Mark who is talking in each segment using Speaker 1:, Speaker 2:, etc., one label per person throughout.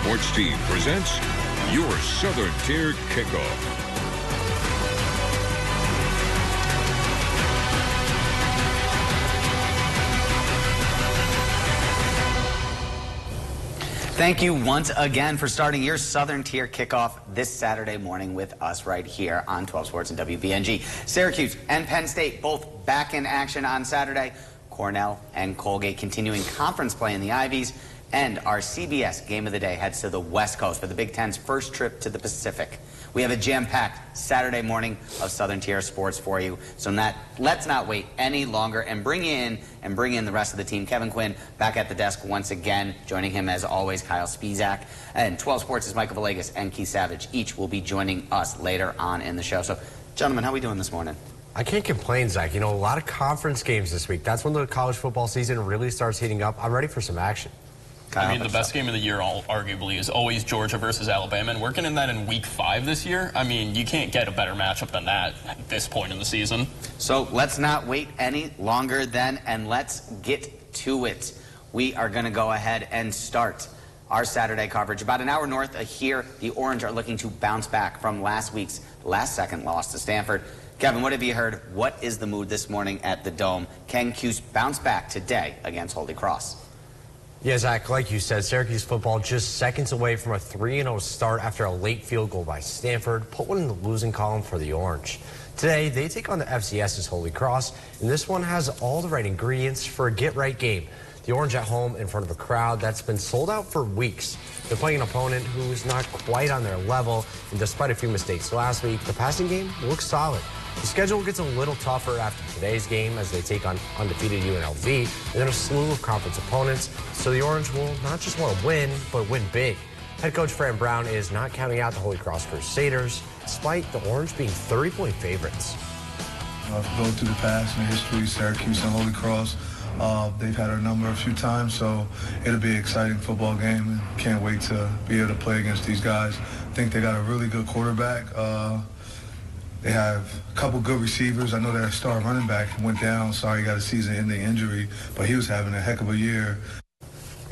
Speaker 1: Sports Team presents your Southern Tier Kickoff.
Speaker 2: Thank you once again for starting your Southern Tier Kickoff this Saturday morning with us right here on 12 Sports and WBNG. Syracuse and Penn State both back in action on Saturday. Cornell and Colgate continuing conference play in the Ivies. And our CBS game of the day heads to the West Coast for the Big Ten's first trip to the Pacific. We have a jam-packed Saturday morning of Southern Tier sports for you. So let's not wait any longer and bring in the rest of the team. Kevin Quinn back at the desk once again. Joining him as always, Kyle Spisak. And 12 Sports is Michael Villegas and Keith Savage. Each will be joining us later on in the show. So, gentlemen, how are we doing this morning?
Speaker 3: I can't complain, Zach. You know, a lot of conference games this week. That's when the college football season really starts heating up. I'm ready for some action.
Speaker 4: I mean, the best game of the year, arguably, is always Georgia versus Alabama, and we're getting that in Week 5 this year. I mean, you can't get a better matchup than that at this point in the season.
Speaker 2: So let's not wait any longer then, and let's get to it. We are going to go ahead and start our Saturday coverage. About an hour north of here, the Orange are looking to bounce back from last week's last-second loss to Stanford. Kevin, what have you heard? What is the mood this morning at the Dome? Can Cuse bounce back today against Holy Cross?
Speaker 3: Yeah, Zach, like you said, Syracuse football just seconds away from a 3-0 start after a late field goal by Stanford. Put one in the losing column for the Orange. Today, they take on the FCS's Holy Cross, and this one has all the right ingredients for a get-right game. The Orange at home in front of a crowd that's been sold out for weeks. They're playing an opponent who's not quite on their level, and despite a few mistakes last week, the passing game looks solid. The schedule gets a little tougher after today's game as they take on undefeated UNLV and then a slew of conference opponents. So the Orange will not just want to win, but win big. Head coach Fran Brown is not counting out the Holy Cross Crusaders, despite the Orange being 30-point favorites.
Speaker 5: Going through the past and the history, Syracuse and Holy Cross, they've had our number a few times, so it'll be an exciting football game. Can't wait to be able to play against these guys. I think they got a really good quarterback. They have a couple good receivers. I know that star running back went down. Sorry, he got a season-ending injury, but he was having a heck of a year.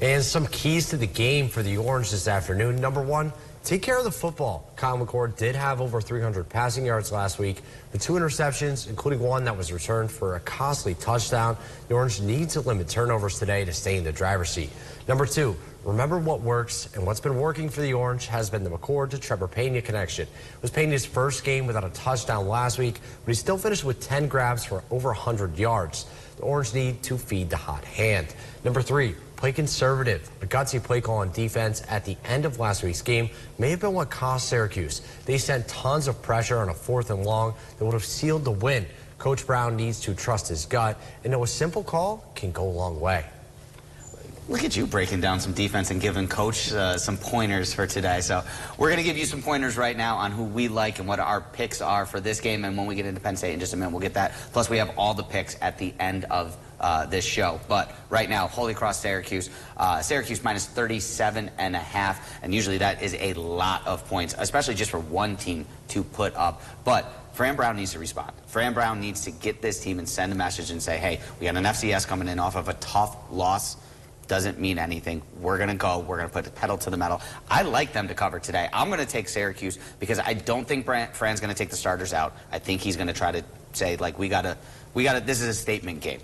Speaker 3: And some keys to the game for the Orange this afternoon. Number one, take care of the football. Kyle McCord did have over 300 passing yards last week with 2 interceptions, including one that was returned for a costly touchdown. The Orange need to limit turnovers today to stay in the driver's seat. Number two, remember what works, and what's been working for the Orange has been the McCord to Trevor Pena connection. It was Pena's first game without a touchdown last week, but he still finished with 10 grabs for over 100 yards. The Orange need to feed the hot hand. Number three, play conservative. A gutsy play call on defense at the end of last week's game may have been what cost Syracuse. They sent tons of pressure on a 4th and long that would have sealed the win. Coach Brown needs to trust his gut and know a simple call can go a long way.
Speaker 2: Look at you breaking down some defense and giving Coach some pointers for today. So we're going to give you some pointers right now on who we like and what our picks are for this game. And when we get into Penn State in just a minute, we'll get that. Plus, we have all the picks at the end of this show. But right now, Holy Cross, Syracuse. Syracuse minus 37.5. And usually that is a lot of points, especially just for one team to put up. But Fran Brown needs to respond. Fran Brown needs to get this team and send a message and say, hey, we got an FCS coming in off of a tough loss. Doesn't mean anything. We're going to go. We're going to put the pedal to the metal. I like them to cover today. I'm going to take Syracuse because I don't think Fran's going to take the starters out. I think he's going to try to say, like, we got to, this is a statement game.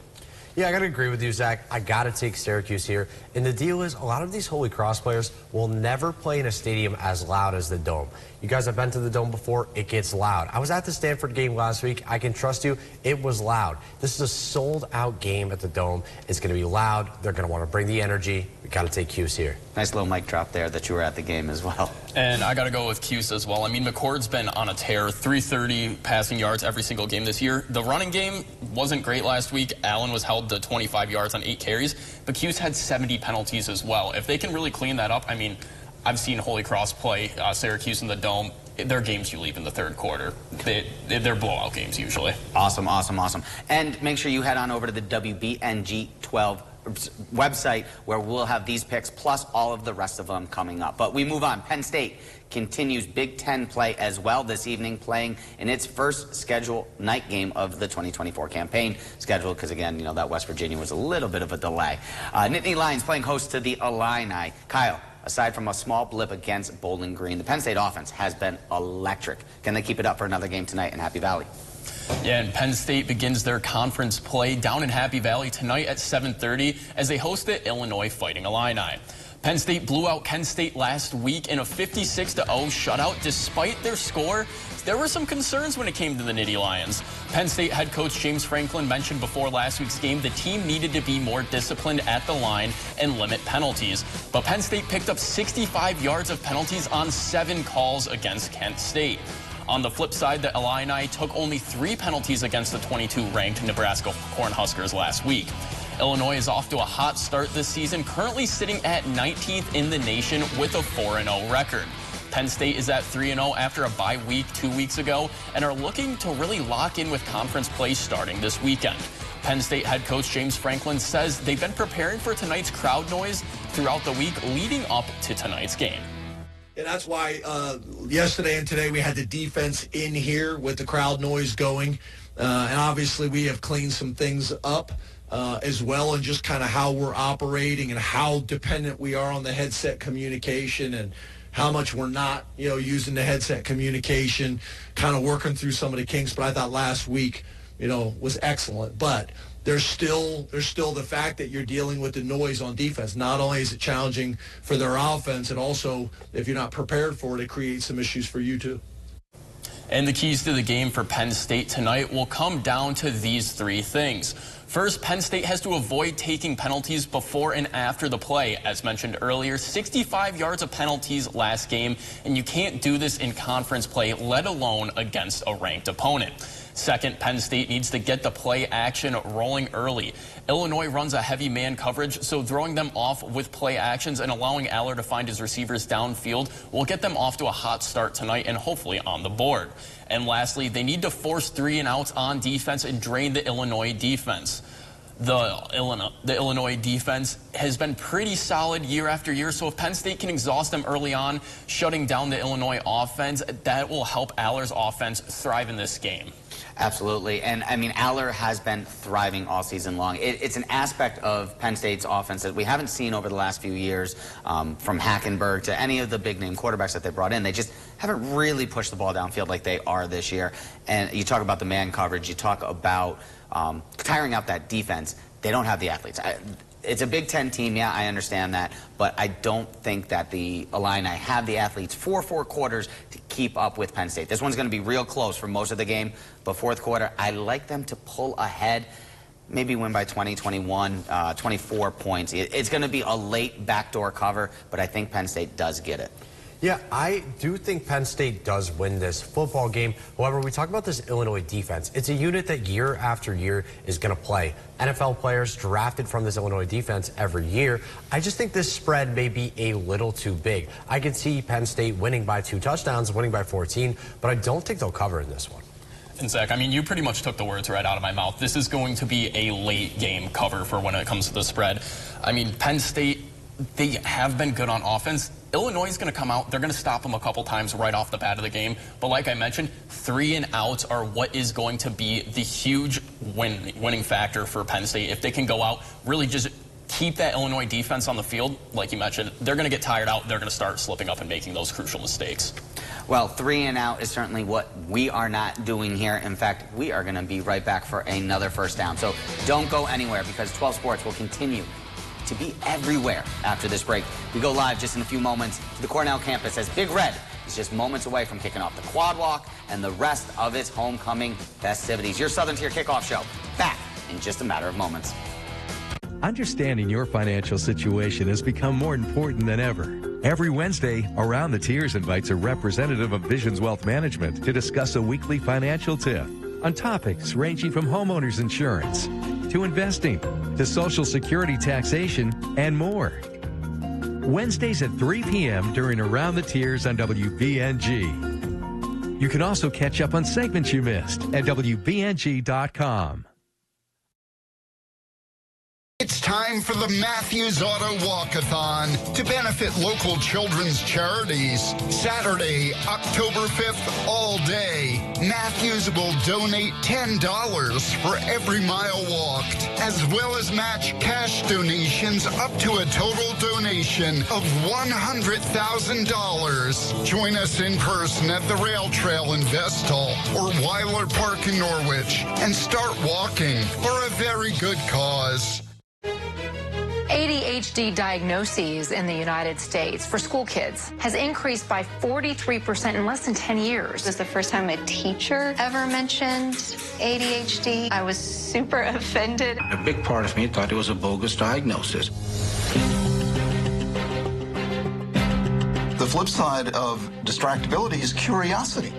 Speaker 3: Yeah, I got to agree with you, Zach. I got to take Syracuse here. And the deal is a lot of these Holy Cross players will never play in a stadium as loud as the Dome. You guys have been to the Dome before. It gets loud. I was at the Stanford game last week. I can trust you. It was loud. This is a sold-out game at the Dome. It's going to be loud. They're going to want to bring the energy. We got to take Cuse here.
Speaker 2: Nice little mic drop there that you were at the game as well.
Speaker 4: And I got to go with Cuse as well. I mean, McCord's been on a tear, 330 passing yards every single game this year. The running game wasn't great last week. Allen was held to 25 yards on 8 carries, but Cuse had 70 penalties as well. If they can really clean that up, I mean, I've seen Holy Cross play Syracuse in the Dome. They're games you leave in the third quarter. They're blowout games usually.
Speaker 2: Awesome, awesome, awesome. And make sure you head on over to the WBNG-12 website where we'll have these picks plus all of the rest of them coming up. But we move on. Penn State continues Big Ten play as well this evening, playing in its first scheduled night game of the 2024 campaign. Scheduled because, again, you know, that West Virginia was a little bit of a delay. Nittany Lions playing host to the Illini. Kyle, aside from a small blip against Bowling Green, the Penn State offense has been electric. Can they keep it up for another game tonight in Happy Valley?
Speaker 4: Yeah, and Penn State begins their conference play down in Happy Valley tonight at 7:30 as they host the Illinois Fighting Illini. Penn State blew out Kent State last week in a 56-0 shutout. Despite their score, there were some concerns when it came to the Nittany Lions. Penn State head coach James Franklin mentioned before last week's game the team needed to be more disciplined at the line and limit penalties. But Penn State picked up 65 yards of penalties on 7 calls against Kent State. On the flip side, the Illini took only 3 penalties against the 22-ranked Nebraska Cornhuskers last week. Illinois is off to a hot start this season, currently sitting at 19th in the nation with a 4-0 record. Penn State is at 3-0 after a bye week 2 weeks ago and are looking to really lock in with conference play starting this weekend. Penn State head coach James Franklin says they've been preparing for tonight's crowd noise throughout the week leading up to tonight's game.
Speaker 6: And that's why yesterday and today we had the defense in here with the crowd noise going. And obviously we have cleaned some things up as well, and just kind of how we're operating and how dependent we are on the headset communication and how much we're not, using the headset communication, kind of working through some of the kinks. But I thought last week, was excellent. But there's still the fact that you're dealing with the noise on defense. Not only is it challenging for their offense, and also if you're not prepared for it, it creates some issues for you too.
Speaker 4: And the keys to the game for Penn State tonight will come down to these 3 things. First, Penn State has to avoid taking penalties before and after the play. As mentioned earlier, 65 yards of penalties last game, and you can't do this in conference play, let alone against a ranked opponent. Second, Penn State needs to get the play action rolling early. Illinois runs a heavy man coverage, so throwing them off with play actions and allowing Aller to find his receivers downfield will get them off to a hot start tonight and hopefully on the board. And lastly, they need to force 3 and outs on defense and drain the Illinois defense. The Illinois defense has been pretty solid year after year, so if Penn State can exhaust them early on, shutting down the Illinois offense, that will help Aller's offense thrive in this game.
Speaker 2: Absolutely. And, I mean, Aller has been thriving all season long. It's an aspect of Penn State's offense that we haven't seen over the last few years, from Hackenberg to any of the big-name quarterbacks that they brought in. They just haven't really pushed the ball downfield like they are this year. And you talk about the man coverage. You talk about tiring out that defense. They don't have the athletes. It's a Big Ten team, yeah, I understand that, but I don't think that the Illini have the athletes for 4 quarters to keep up with Penn State. This one's going to be real close for most of the game, but fourth quarter, I like them to pull ahead, maybe win by 20, 21, 24 points. It's going to be a late backdoor cover, but I think Penn State does get it.
Speaker 3: Yeah, I do think Penn State does win this football game. However, we talk about this Illinois defense. It's a unit that year after year is going to play. NFL players drafted from this Illinois defense every year. I just think this spread may be a little too big. I can see Penn State winning by 2 touchdowns, winning by 14, but I don't think they'll cover in this one.
Speaker 4: And Zach, I mean, you pretty much took the words right out of my mouth. This is going to be a late game cover for when it comes to the spread. I mean, Penn State, they have been good on offense. Illinois is going to come out. They're going to stop them a couple times right off the bat of the game. But like I mentioned, 3 and outs are what is going to be the huge winning factor for Penn State. If they can go out, really just keep that Illinois defense on the field, like you mentioned, they're going to get tired out. They're going to start slipping up and making those crucial mistakes.
Speaker 2: Well, 3 and out is certainly what we are not doing here. In fact, we are going to be right back for another first down. So don't go anywhere, because 12 Sports will continue to be everywhere after this break. We go live just in a few moments to the Cornell campus as Big Red is just moments away from kicking off the quad walk and the rest of its homecoming festivities. Your Southern Tier Kickoff show back in just a matter of moments.
Speaker 7: Understanding your financial situation has become more important than ever. Every Wednesday, Around the Tiers invites a representative of Visions Wealth Management to discuss a weekly financial tip on topics ranging from homeowners insurance to investing to Social Security taxation and more. Wednesdays at 3 p.m. during Around the Tiers on WBNG. You can also catch up on segments you missed at WBNG.com.
Speaker 8: It's time for the Matthews Auto Walkathon to benefit local children's charities. Saturday, October 5th, all day. Matthews will donate $10 for every mile walked, as well as match cash donations up to a total donation of $100,000. Join us in person at the Rail Trail in Vestal or Weiler Park in Norwich and start walking for a very good cause.
Speaker 9: ADHD diagnoses in the United States for school kids has increased by 43% in less than 10 years.
Speaker 10: This is the first time a teacher ever mentioned ADHD. I was super offended.
Speaker 11: A big part of me thought it was a bogus diagnosis.
Speaker 12: The flip side of distractibility is curiosity.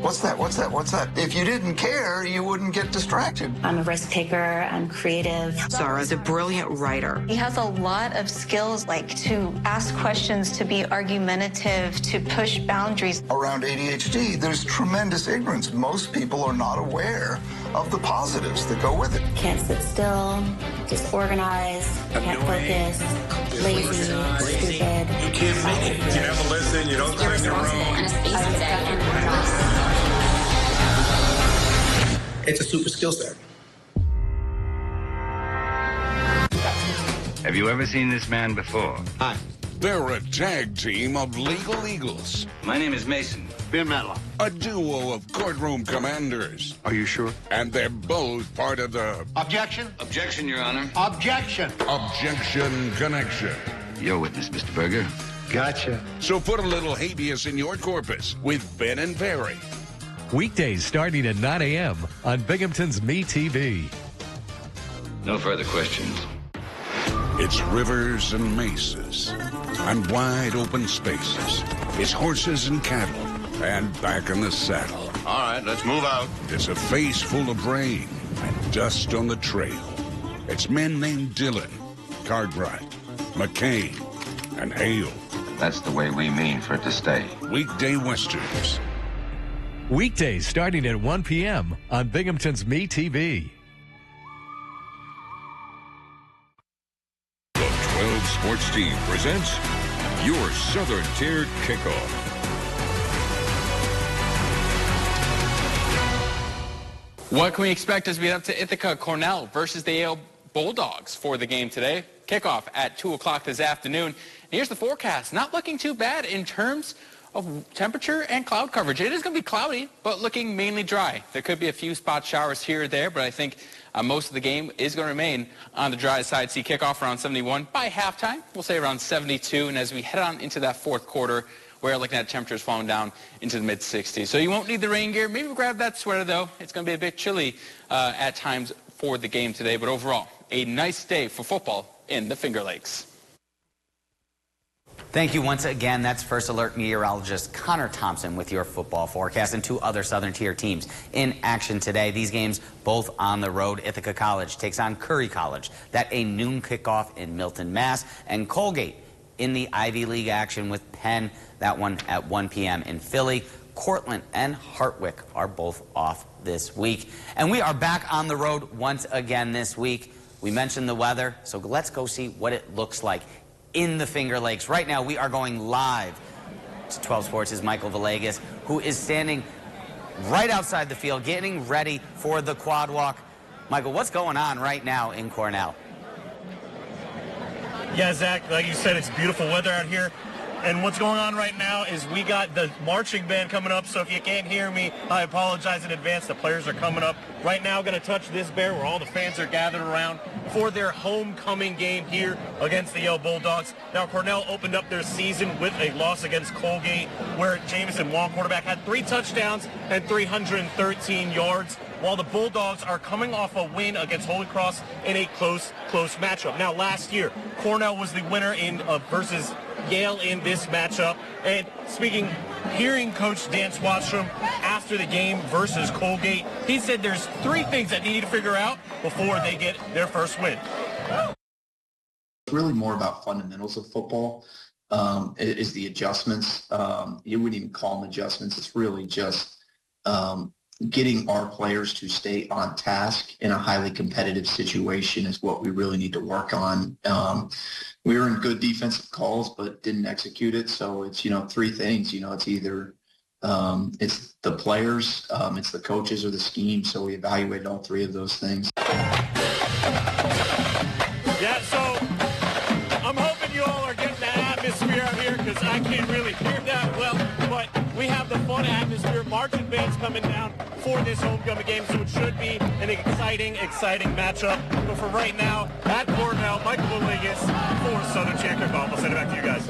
Speaker 12: What's that? What's that? What's that? If you didn't care, you wouldn't get distracted.
Speaker 13: I'm a risk taker. I'm creative.
Speaker 14: Zara's a brilliant writer.
Speaker 10: He has a lot of skills, like to ask questions, to be argumentative, to push boundaries.
Speaker 12: Around ADHD, there's tremendous ignorance. Most people are not aware of the positives that go with it.
Speaker 13: Can't sit still, disorganized, can't focus, lazy, stupid.
Speaker 15: You can't make it. You never listen, you don't clean your room.
Speaker 11: It's a super skill set.
Speaker 16: Have you ever seen this man before?
Speaker 11: Hi.
Speaker 1: They're a tag team of legal eagles.
Speaker 16: My name is Mason.
Speaker 11: Ben Matlock.
Speaker 1: A duo of courtroom commanders.
Speaker 11: Are you sure?
Speaker 1: And they're both part of the...
Speaker 11: Objection.
Speaker 16: Objection, Your Honor.
Speaker 11: Objection.
Speaker 1: Objection Connection.
Speaker 16: Your witness, Mr. Berger.
Speaker 11: Gotcha.
Speaker 1: So put a little habeas in your corpus with Ben and Barry.
Speaker 7: Weekdays starting at 9 a.m. on Binghamton's MeTV.
Speaker 16: No further questions.
Speaker 1: It's rivers and mesas and wide open spaces. It's horses and cattle and back in the saddle.
Speaker 15: All right, let's move out.
Speaker 1: It's a face full of rain and dust on the trail. It's men named Dillon, Cartwright, McCain, and Hale.
Speaker 16: That's the way we mean for it to stay.
Speaker 1: Weekday westerns.
Speaker 7: Weekdays starting at 1 p.m. on Binghamton's MeTV.
Speaker 1: The 12 Sports Team presents your Southern Tier Kickoff.
Speaker 4: What can we expect as we head up to Ithaca Cornell versus the Yale Bulldogs for the game today? Kickoff at 2 o'clock this afternoon. And here's the forecast. Not looking too bad in terms of temperature and cloud coverage. It is going to be cloudy, but looking mainly dry. There could be a few spot showers here or there, but I think most of the game is going to remain on the dry side. See kickoff around 71. By halftime, we'll say around 72. And as we head on into that fourth quarter, we're looking at temperatures falling down into the mid-60s. So you won't need the rain gear. Maybe grab that sweater, though. It's going to be a bit chilly at times for the game today. But overall, a nice day for football in the Finger Lakes.
Speaker 2: Thank you once again. That's First Alert meteorologist Connor Thompson with your football forecast and two other Southern Tier teams in action today. These games both on the road. Ithaca College takes on Curry College. That a noon kickoff in Milton, Mass. And Colgate in the Ivy League action with Penn. That one at 1 p.m. in Philly. Cortland and Hartwick are both off this week. And we are back on the road once again this week. We mentioned the weather, so let's go see what it looks like in the Finger Lakes. Right now, we are going live to 12 Sports' Michael Villegas, who is standing right outside the field, getting ready for the quad walk. Michael, what's going on right now in Cornell?
Speaker 17: Yeah, Zach, like you said, it's beautiful weather out here. And what's going on right now is we got the marching band coming up, so if you can't hear me, I apologize in advance. The players are coming up. Right now, going to touch this bear where all the fans are gathered around for their homecoming game here against the Yale Bulldogs. Now, Cornell opened up their season with a loss against Colgate, where Jamison Wong, quarterback, had 3 touchdowns and 313 yards, while the Bulldogs are coming off a win against Holy Cross in a close matchup. Now, last year, Cornell was the winner in versus Yale in this matchup. And hearing Coach Dan Swatstrom after the game versus Colgate, he said there's 3 things that they need to figure out before they get their first win.
Speaker 18: It's really more about fundamentals of football. Is the adjustments. You wouldn't even call them adjustments. It's really just getting our players to stay on task in a highly competitive situation is what we really need to work on. We were in good defensive calls, but didn't execute it. So it's, three things. It's either it's the players, it's the coaches, or the scheme. So we evaluated all three of those things.
Speaker 17: Yeah, so I'm hoping you all are getting that atmosphere out here because I can't really hear that well. But we have the fun atmosphere, marching bands coming down for this homecoming game, so it should be an exciting matchup. But for right now, at Cornell, Michael Villegas for Southern Chant Kickoff. I'll send it back to you guys.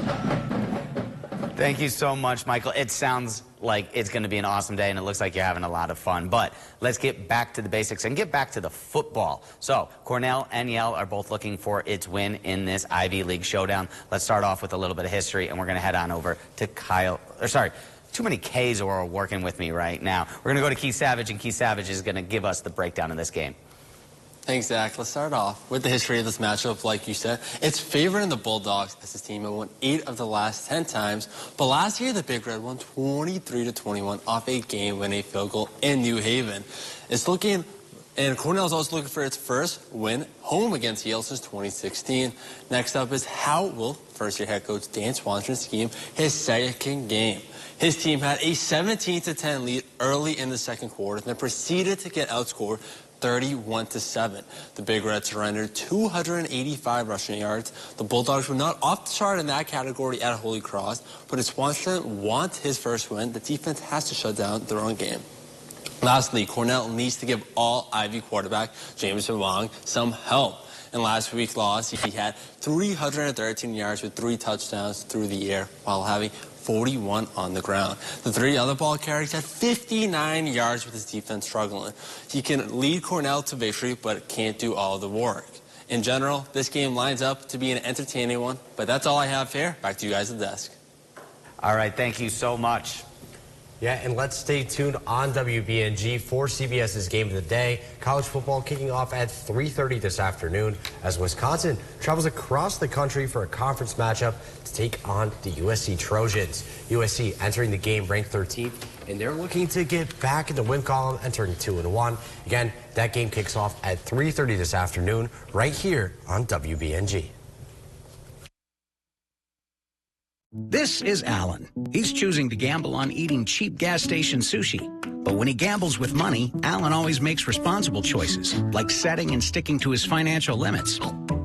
Speaker 2: Thank you so much, Michael. It sounds like it's going to be an awesome day, and it looks like you're having a lot of fun. But let's get back to the basics and get back to the football. So Cornell and Yale are both looking for its win in this Ivy League showdown. Let's start off with a little bit of history, and we're going to head on over to too many K's are working with me right now. We're going to go to Keith Savage, and Keith Savage is going to give us the breakdown of this game.
Speaker 19: Thanks, Zach. Let's start off with the history of this matchup. Like you said, it's favoring the Bulldogs as this team have won 8 of the last 10 times. But last year, the Big Red won 23-21 off a game-winning field goal in New Haven. And Cornell's also looking for its first win home against Yale since 2016. Next up is how will first-year head coach Dan Swanson scheme his second game. His team had a 17-10 lead early in the second quarter, then proceeded to get outscored 31-7. The Big Red surrendered 285 rushing yards. The Bulldogs were not off the chart in that category at Holy Cross, but if Swanson wants his first win, the defense has to shut down their own game. Lastly, Cornell needs to give all Ivy quarterback Jameson Wong some help. In last week's loss, he had 313 yards with 3 touchdowns through the air while having 41 on the ground. The 3 other ball carriers had 59 yards with his defense struggling. He can lead Cornell to victory, but can't do all the work. In general, this game lines up to be an entertaining one, but that's all I have here. Back to you guys at the desk.
Speaker 2: All right, thank you so much.
Speaker 3: Yeah, and let's stay tuned on WBNG for CBS's Game of the Day. College football kicking off at 3:30 this afternoon as Wisconsin travels across the country for a conference matchup to take on the USC Trojans. USC entering the game ranked 13th, and they're looking to get back in the win column, entering 2-1. Again, that game kicks off at 3:30 this afternoon right here on WBNG.
Speaker 20: This is Alan. He's choosing to gamble on eating cheap gas station sushi. But when he gambles with money, Alan always makes responsible choices, like setting and sticking to his financial limits.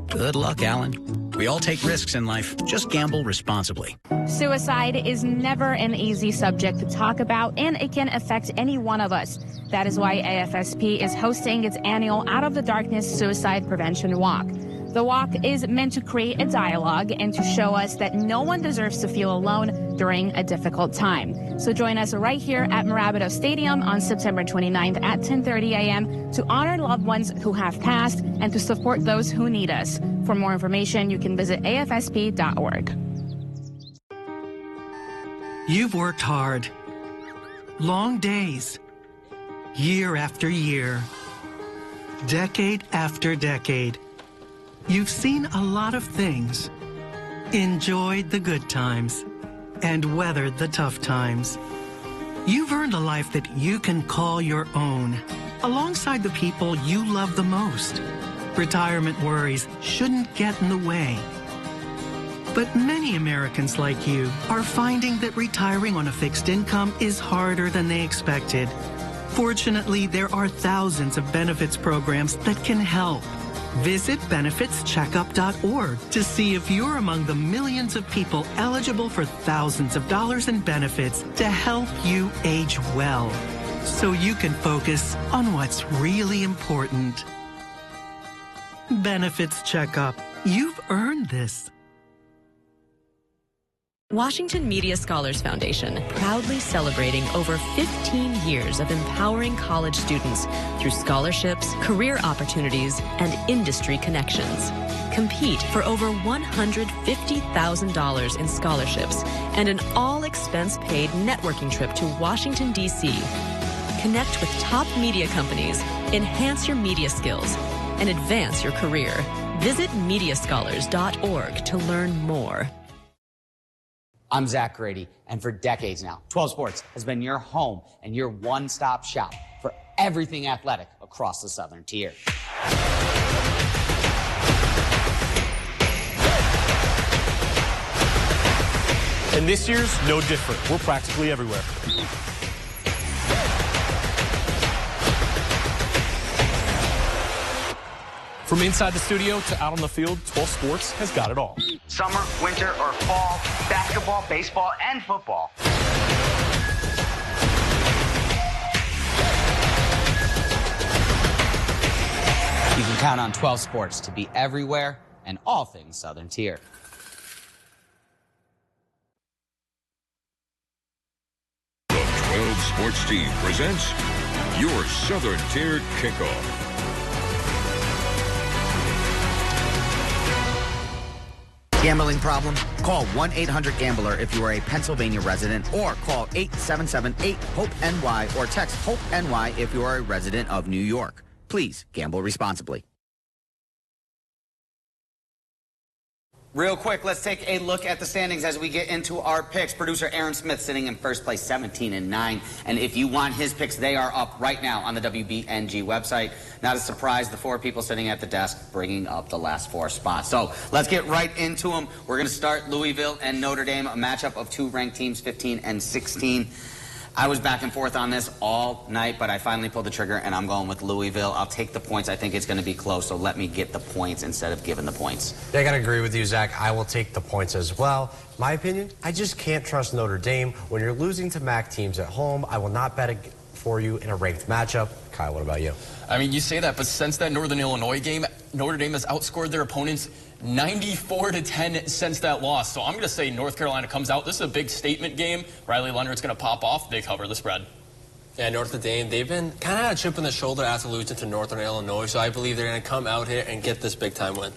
Speaker 20: Good luck, Alan. We all take risks in life. Just gamble responsibly.
Speaker 21: Suicide is never an easy subject to talk about, and it can affect any one of us. That is why AFSP is hosting its annual Out of the Darkness Suicide Prevention Walk. The walk is meant to create a dialogue and to show us that no one deserves to feel alone during a difficult time. So join us right here at Mirabito Stadium on September 29th at 10:30 a.m. to honor loved ones who have passed and to support those who need us. For more information, you can visit afsp.org.
Speaker 22: You've worked hard. Long days. Year after year. Decade after decade. You've seen a lot of things, enjoyed the good times, and weathered the tough times. You've earned a life that you can call your own, alongside the people you love the most. Retirement worries shouldn't get in the way. But many Americans like you are finding that retiring on a fixed income is harder than they expected. Fortunately, there are thousands of benefits programs that can help. Visit benefitscheckup.org to see if you're among the millions of people eligible for thousands of dollars in benefits to help you age well, so you can focus on what's really important. Benefits Checkup. You've earned this.
Speaker 23: Washington Media Scholars Foundation, proudly celebrating over 15 years of empowering college students through scholarships, career opportunities, and industry connections. Compete for over $150,000 in scholarships and an all-expense-paid networking trip to Washington, D.C. Connect with top media companies, enhance your media skills, and advance your career. Visit mediascholars.org to learn more.
Speaker 2: I'm Zach Grady, and for decades now, 12 Sports has been your home and your one-stop shop everything athletic across the Southern Tier.
Speaker 17: And this year's no different. We're practically everywhere. From inside the studio to out on the field, 12 Sports has got it all.
Speaker 2: Summer, winter, or fall, basketball, baseball, and football. You can count on 12 Sports to be everywhere and all things Southern Tier.
Speaker 1: The 12 Sports team presents your Southern Tier Kickoff.
Speaker 2: Gambling problem? Call 1-800-GAMBLER if you are a Pennsylvania resident, or call 877-8-HOPE-NY or text HOPE-NY if you are a resident of New York. Please gamble responsibly. Real quick, let's take a look at the standings as we get into our picks. Producer Aaron Smith sitting in first place, 17-9. And if you want his picks, they are up right now on the WBNG website. Not a surprise, the four people sitting at the desk bringing up the last four spots. So let's get right into them. We're going to start Louisville and Notre Dame, a matchup of two ranked teams, 15 and 16. I was back and forth on this all night, but I finally pulled the trigger, and I'm going with Louisville. I'll take the points. I think it's going to be close, so let me get the points instead of giving the points.
Speaker 3: Yeah, I got to agree with you, Zach. I will take the points as well. My opinion, I just can't trust Notre Dame. When you're losing to MAC teams at home, I will not bet for you in a ranked matchup. Kyle, what about you?
Speaker 4: I mean, you say that, but since that Northern Illinois game, Notre Dame has outscored their opponents 94-10 since that loss. So I'm going to say North Carolina comes out. This is a big statement game. Riley Leonard's going to pop off. They cover the spread.
Speaker 19: Yeah, Notre Dame, they've been kind of a chip on the shoulder after losing to Northern Illinois. So I believe they're going to come out here and get this big-time win.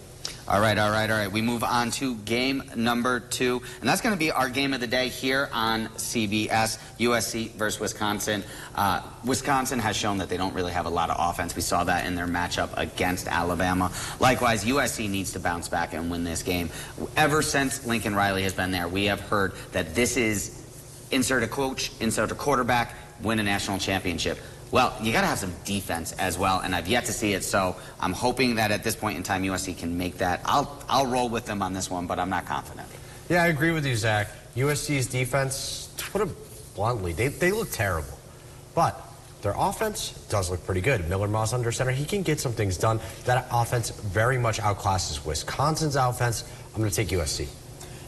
Speaker 2: All right. We move on to game number 2, and that's going to be our game of the day here on CBS, USC versus Wisconsin. Wisconsin has shown that they don't really have a lot of offense. We saw that in their matchup against Alabama. Likewise, USC needs to bounce back and win this game. Ever since Lincoln Riley has been there, we have heard that this is insert a coach, insert a quarterback, win a national championship. Well, you got to have some defense as well, and I've yet to see it, so I'm hoping that at this point in time USC can make that. I'll roll with them on this one, but I'm not confident.
Speaker 3: Yeah, I agree with you, Zach. USC's defense, to put it bluntly, they look terrible. But their offense does look pretty good. Miller Moss under center, he can get some things done. That offense very much outclasses Wisconsin's offense. I'm going to take USC.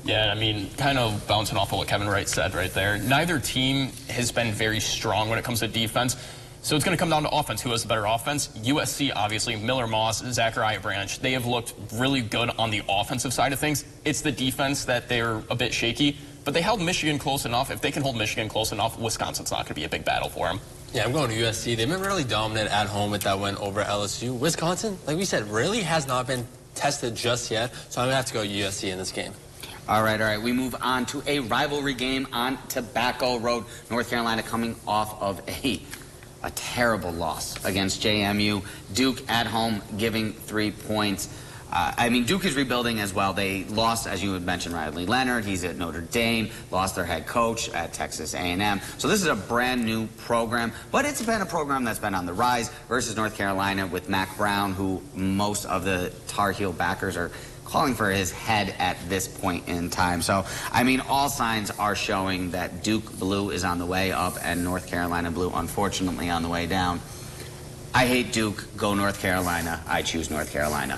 Speaker 4: Yeah, I mean, kind of bouncing off of what Kevin Wright said right there. Neither team has been very strong when it comes to defense. So it's going to come down to offense. Who has the better offense? USC, obviously. Miller Moss, Zachariah Branch. They have looked really good on the offensive side of things. It's the defense that they're a bit shaky. But they held Michigan close enough. If they can hold Michigan close enough, Wisconsin's not going to be a big battle for them.
Speaker 19: Yeah, I'm going to USC. They've been really dominant at home with that win over LSU. Wisconsin, like we said, really has not been tested just yet. So I'm going to have to go USC in this game.
Speaker 2: All right. We move on to a rivalry game on Tobacco Road. North Carolina coming off of a terrible loss against JMU. Duke at home giving 3 points. I mean, Duke is rebuilding as well. They lost, as you had mentioned, Riley Leonard. He's at Notre Dame. Lost their head coach at Texas A&M. So this is a brand new program, but it's been a program that's been on the rise versus North Carolina with Mac Brown, who most of the Tar Heel backers are calling for his head at this point in time. So, I mean, all signs are showing that Duke Blue is on the way up and North Carolina Blue, unfortunately, on the way down. I hate Duke. Go North Carolina. I choose North Carolina.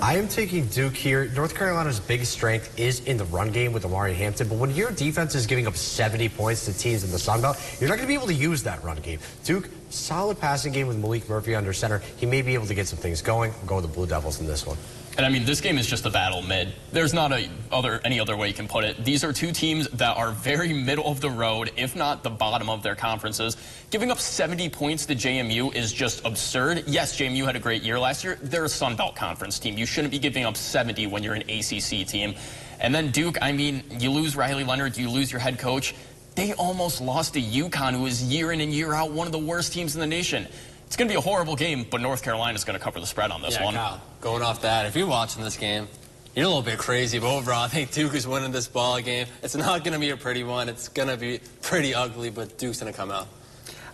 Speaker 3: I am taking Duke here. North Carolina's biggest strength is in the run game with Amari Hampton, but when your defense is giving up 70 points to teams in the Sun Belt, you're not going to be able to use that run game. Duke, solid passing game with Malik Murphy under center. He may be able to get some things going. I'll go with the Blue Devils in this one.
Speaker 4: And I mean, this game is just a battle mid. There's not any other way you can put it. These are two teams that are very middle of the road, if not the bottom of their conferences. Giving up 70 points to JMU is just absurd. Yes, JMU had a great year last year. They're a Sun Belt Conference team. You shouldn't be giving up 70 when you're an ACC team. And then Duke, I mean, you lose Riley Leonard, you lose your head coach. They almost lost to UConn, who is year in and year out one of the worst teams in the nation. It's going to be a horrible game, but North Carolina's going to cover the spread on this one.
Speaker 19: Kyle, going off that, if you're watching this game, you're a little bit crazy, but overall, I think Duke is winning this ball game. It's not going to be a pretty one. It's going to be pretty ugly, but Duke's going to come out.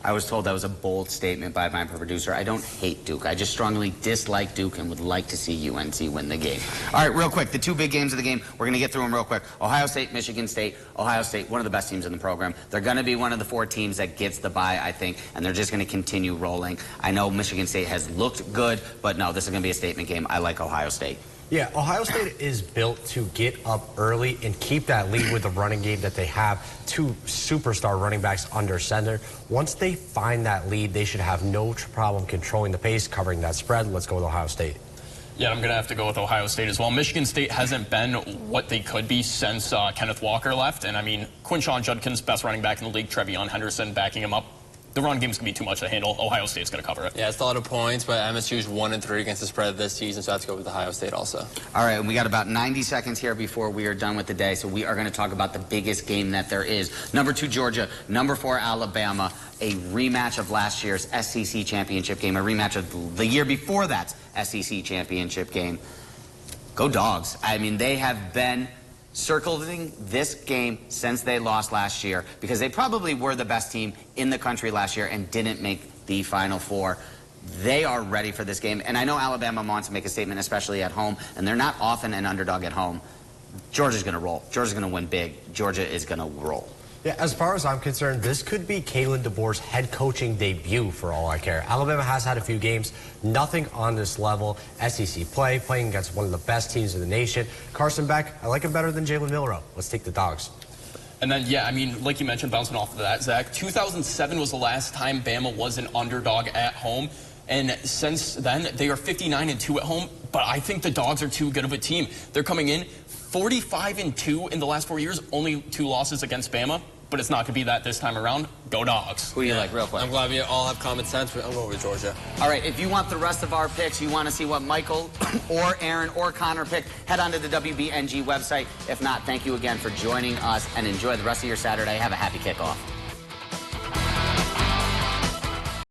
Speaker 2: I was told that was a bold statement by my producer. I don't hate Duke. I just strongly dislike Duke and would like to see UNC win the game. All right, real quick, the two big games of the game, we're going to get through them real quick. Ohio State, Michigan State. Ohio State, one of the best teams in the program. They're going to be one of the 4 teams that gets the bye, I think, and they're just going to continue rolling. I know Michigan State has looked good, but no, this is going to be a statement game. I like Ohio State.
Speaker 3: Yeah, Ohio State is built to get up early and keep that lead with the running game that they have. 2 superstar running backs under center. Once they find that lead, they should have no problem controlling the pace, covering that spread. Let's go with Ohio State.
Speaker 4: Yeah, I'm going to have to go with Ohio State as well. Michigan State hasn't been what they could be since Kenneth Walker left. And, I mean, Quinshon Judkins, best running back in the league, Trevion Henderson backing him up. The run game's going to be too much to handle. Ohio State's going to cover it.
Speaker 19: Yeah, it's a lot of points, but MSU's 1-3 against the spread this season, so I have to go with Ohio State also.
Speaker 2: All right, and we got about 90 seconds here before we are done with the day, so we are going to talk about the biggest game that there is. Number 2, Georgia. Number 4, Alabama. A rematch of last year's SEC championship game. A rematch of the year before that SEC championship game. Go Dogs. I mean, they have been circling this game since they lost last year because they probably were the best team in the country last year and didn't make the Final Four. They are ready for this game, and I know Alabama wants to make a statement, especially at home, and they're not often an underdog at home. Georgia's going to roll. Georgia's going to win big. Georgia is going to roll.
Speaker 3: Yeah, as far as I'm concerned, this could be Kalen DeBoer's head coaching debut for all I care. Alabama has had a few games, nothing on this level. SEC play, playing against one of the best teams in the nation. Carson Beck, I like him better than Jalen Milroe. Let's take the Dogs.
Speaker 4: And then, yeah, I mean, like you mentioned, bouncing off of that, Zach, 2007 was the last time Bama was an underdog at home. And since then, they are 59-2 at home. But I think the Dogs are too good of a team. They're coming in 45-2 in the last 4 years, only 2 losses against Bama. But it's not going to be that this time around. Go Dogs.
Speaker 2: Who do you like, real quick?
Speaker 19: I'm glad we all have common sense, but I'm going with Georgia.
Speaker 2: All right, if you want the rest of our picks, you want to see what Michael or Aaron or Connor picked, head on to the WBNG website. If not, thank you again for joining us, and enjoy the rest of your Saturday. Have a happy kickoff.